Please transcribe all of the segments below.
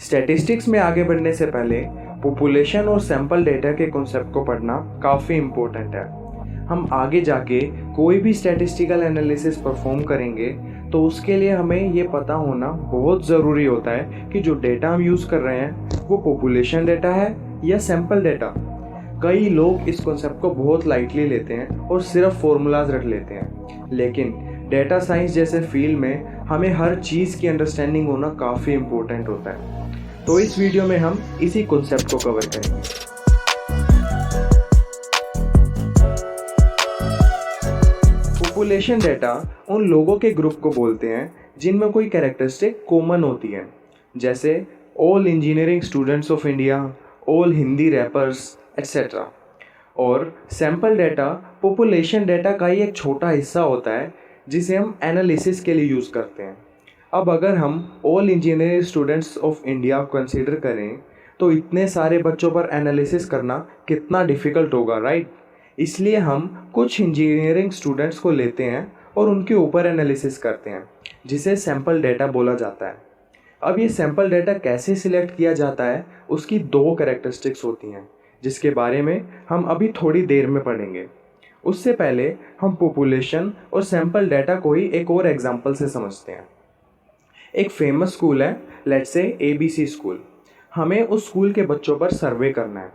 Statistics में आगे बढ़ने से पहले पॉपुलेशन और सैंपल डेटा के कॉन्सेप्ट को पढ़ना काफ़ी इम्पोर्टेंट है। हम आगे जाके कोई भी स्टैटिस्टिकल एनालिसिस परफॉर्म करेंगे तो उसके लिए हमें ये पता होना बहुत ज़रूरी होता है कि जो डेटा हम यूज़ कर रहे हैं वो पॉपुलेशन डेटा है या सैंपल डेटा। कई लोग इस कॉन्सेप्ट को बहुत लाइटली लेते हैं और सिर्फ फॉर्मूलाज रख लेते हैं, लेकिन डेटा साइंस जैसे फील्ड में हमें हर चीज़ की अंडरस्टैंडिंग होना काफ़ी इम्पोर्टेंट होता है। तो इस वीडियो में हम इसी कॉन्सेप्ट को कवर करेंगे। पॉपुलेशन डेटा उन लोगों के ग्रुप को बोलते हैं जिनमें कोई कैरेक्टरिस्टिक कॉमन होती है, जैसे all engineering students of India, all Hindi rappers etcetera. और सैंपल डेटा पॉपुलेशन डेटा का ही एक छोटा हिस्सा होता है जिसे हम एनालिसिस के लिए यूज़ करते हैं। अब अगर हम all engineering students of India consider करें तो इतने सारे बच्चों पर एनालिसिस करना कितना डिफ़िकल्ट होगा, राइट? इसलिए हम कुछ इंजीनियरिंग स्टूडेंट्स को लेते हैं और उनके ऊपर एनालिसिस करते हैं, जिसे सैंपल डेटा बोला जाता है। अब ये सैंपल डेटा कैसे सिलेक्ट किया जाता है, उसकी दो कैरेक्टरिस्टिक्स होती हैं जिसके बारे में हम अभी थोड़ी देर में पढ़ेंगे। उससे पहले हम पॉपुलेशन और सैंपल डेटा को ही एक और एग्जांपल से समझते हैं। एक फेमस स्कूल है, लेट्स से ABC स्कूल। हमें उस स्कूल के बच्चों पर सर्वे करना है।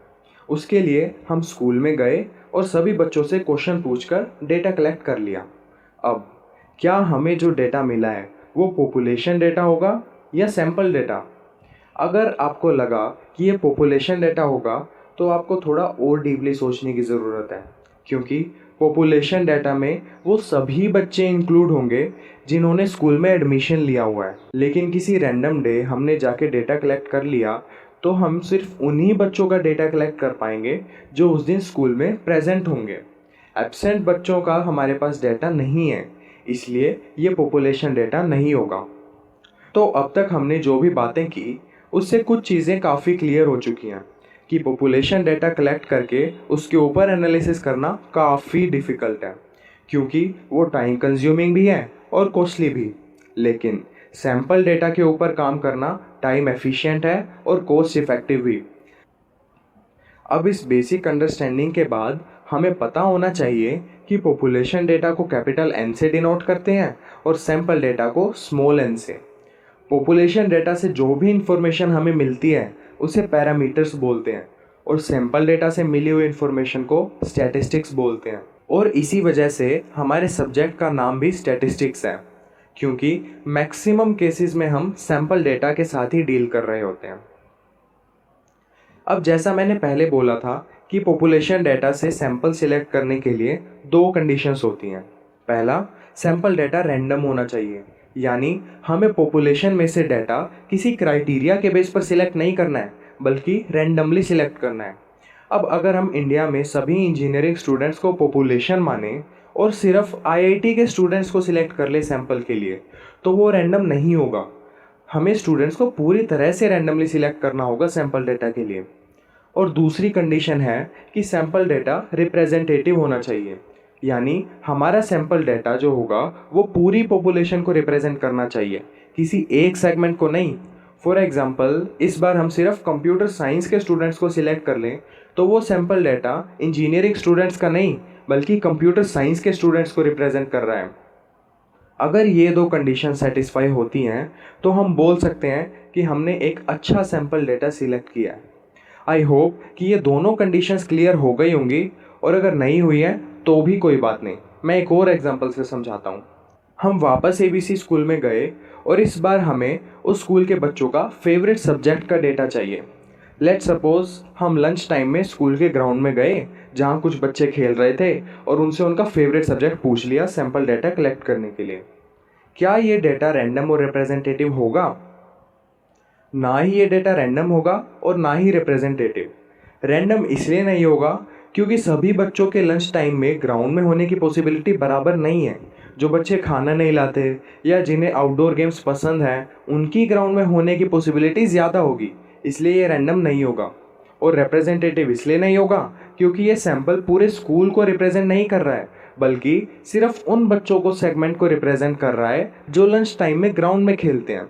उसके लिए हम स्कूल में गए और सभी बच्चों से क्वेश्चन पूछकर डेटा कलेक्ट कर लिया। अब क्या हमें जो डेटा मिला है वो पॉपुलेशन डेटा होगा या सैंपल डेटा? अगर आपको लगा कि ये पॉपुलेशन डेटा होगा तो आपको थोड़ा और डीपली सोचने की ज़रूरत है, क्योंकि पॉपुलेशन डेटा में वो सभी बच्चे इंक्लूड होंगे जिन्होंने स्कूल में एडमिशन लिया हुआ है। लेकिन किसी रैंडम डे हमने जाके डेटा कलेक्ट कर लिया तो हम सिर्फ उन्हीं बच्चों का डेटा कलेक्ट कर पाएंगे जो उस दिन स्कूल में प्रेजेंट होंगे। एब्सेंट बच्चों का हमारे पास डेटा नहीं है, इसलिए ये पॉपुलेशन डेटा नहीं होगा। तो अब तक हमने जो भी बातें की उससे कुछ चीज़ें काफ़ी क्लियर हो चुकी हैं कि पॉपुलेशन डेटा कलेक्ट करके उसके ऊपर एनालिसिस करना काफ़ी डिफ़िकल्ट है, क्योंकि वो टाइम कंज्यूमिंग भी है और कॉस्टली भी। लेकिन सैंपल डेटा के ऊपर काम करना टाइम एफिशिएंट है और कॉस्ट इफ़ेक्टिव भी। अब इस बेसिक अंडरस्टैंडिंग के बाद हमें पता होना चाहिए कि पॉपुलेशन डेटा को कैपिटल N से डिनोट करते हैं और सैंपल डेटा को स्मॉल n से। पॉपुलेशन डेटा से जो भी इंफॉर्मेशन हमें मिलती है उसे पैरामीटर्स बोलते हैं और सैंपल डेटा से मिली हुई इंफॉर्मेशन को स्टैटिस्टिक्स बोलते हैं। और इसी वजह से हमारे सब्जेक्ट का नाम भी स्टैटिस्टिक्स है, क्योंकि मैक्सिमम केसेस में हम सैंपल डेटा के साथ ही डील कर रहे होते हैं। अब जैसा मैंने पहले बोला था कि पॉपुलेशन डेटा से सैंपल सिलेक्ट करने के लिए दो कंडीशंस होती हैं। पहला, सैंपल डेटा रैंडम होना चाहिए, यानी हमें पॉपुलेशन में से डेटा किसी क्राइटेरिया के बेस पर सिलेक्ट नहीं करना है, बल्कि रैंडमली सिलेक्ट करना है। अब अगर हम इंडिया में सभी इंजीनियरिंग स्टूडेंट्स को पॉपुलेशन माने और सिर्फ IIT के स्टूडेंट्स को सिलेक्ट कर ले सैंपल के लिए, तो वो रैंडम नहीं होगा। हमें स्टूडेंट्स को पूरी तरह से रैंडमली सिलेक्ट करना होगा सैंपल डेटा के लिए। और दूसरी कंडीशन है कि सैंपल डेटा रिप्रेजेंटेटिव होना चाहिए, यानी हमारा सैंपल डेटा जो होगा वो पूरी पॉपुलेशन को रिप्रेजेंट करना चाहिए, किसी एक सेगमेंट को नहीं। फॉर एग्जांपल, इस बार हम सिर्फ कंप्यूटर साइंस के स्टूडेंट्स को सिलेक्ट कर लें तो वो सैंपल डेटा इंजीनियरिंग स्टूडेंट्स का नहीं बल्कि कंप्यूटर साइंस के स्टूडेंट्स को रिप्रेजेंट कर रहा है। अगर ये दो कंडीशन सेटिस्फाई होती हैं तो हम बोल सकते हैं कि हमने एक अच्छा सैंपल डेटा सिलेक्ट किया है। आई होप कि ये दोनों कंडीशंस क्लियर हो गई होंगी, और अगर नहीं हुई है तो भी कोई बात नहीं, मैं एक और एग्जांपल से समझाता हूँ। हम वापस ABC स्कूल में गए और इस बार हमें उस स्कूल के बच्चों का फेवरेट सब्जेक्ट का डेटा चाहिए। लेट्स सपोज हम लंच टाइम में स्कूल के ग्राउंड में गए जहाँ कुछ बच्चे खेल रहे थे और उनसे उनका फेवरेट सब्जेक्ट पूछ लिया सैंपल डेटा कलेक्ट करने के लिए। क्या ये डेटा रैंडम और रिप्रेजेंटेटिव होगा? ना ही ये डेटा रैंडम होगा और ना ही रिप्रेजेंटेटिव। रैंडम इसलिए नहीं होगा क्योंकि सभी बच्चों के लंच टाइम में ग्राउंड में होने की पॉसिबिलिटी बराबर नहीं है। जो बच्चे खाना नहीं लाते या जिन्हें आउटडोर गेम्स पसंद हैं उनकी ग्राउंड में होने की पॉसिबिलिटी ज़्यादा होगी, इसलिए ये रैंडम नहीं होगा। और रिप्रेजेंटेटिव इसलिए नहीं होगा क्योंकि ये सैंपल पूरे स्कूल को रिप्रेजेंट नहीं कर रहा है, बल्कि सिर्फ उन बच्चों को सेगमेंट को रिप्रेजेंट कर रहा है जो लंच टाइम में ग्राउंड में खेलते हैं।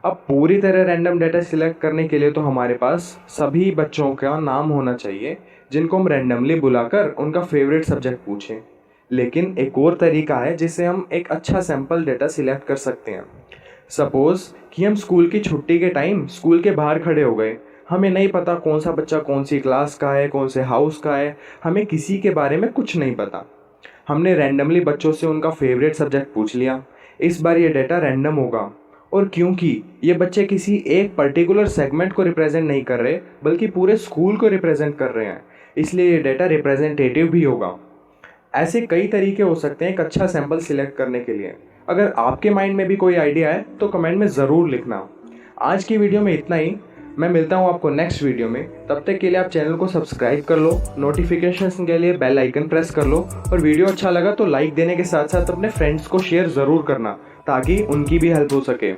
अब पूरी तरह रैंडम डाटा सिलेक्ट करने के लिए तो हमारे पास सभी बच्चों का नाम होना चाहिए जिनको हम रैंडमली बुलाकर उनका फेवरेट सब्जेक्ट पूछें। लेकिन एक और तरीका है जिससे हम एक अच्छा सैंपल डाटा सिलेक्ट कर सकते हैं। सपोज़ कि हम स्कूल की छुट्टी के टाइम स्कूल के बाहर खड़े हो गए, हमें नहीं पता कौन सा बच्चा कौन सी क्लास का है, कौन से हाउस का है, हमें किसी के बारे में कुछ नहीं पता। हमने रैंडमली बच्चों से उनका फेवरेट सब्जेक्ट पूछ लिया। इस बार ये डाटा रैंडम होगा, और क्योंकि ये बच्चे किसी एक पर्टिकुलर सेगमेंट को रिप्रेजेंट नहीं कर रहे बल्कि पूरे स्कूल को रिप्रेजेंट कर रहे हैं, इसलिए ये डाटा रिप्रेजेंटेटिव भी होगा। ऐसे कई तरीके हो सकते हैं एक अच्छा सैंपल सिलेक्ट करने के लिए। अगर आपके माइंड में भी कोई आइडिया है तो कमेंट में ज़रूर लिखना। आज की वीडियो में इतना ही। मैं मिलता हूँ आपको नेक्स्ट वीडियो में। तब तक के लिए आप चैनल को सब्सक्राइब कर लो, नोटिफिकेशन के लिए बेल आइकन प्रेस कर लो, और वीडियो अच्छा लगा तो लाइक देने के साथ साथ अपने फ्रेंड्स को शेयर ज़रूर करना ताकि उनकी भी हेल्प हो सके।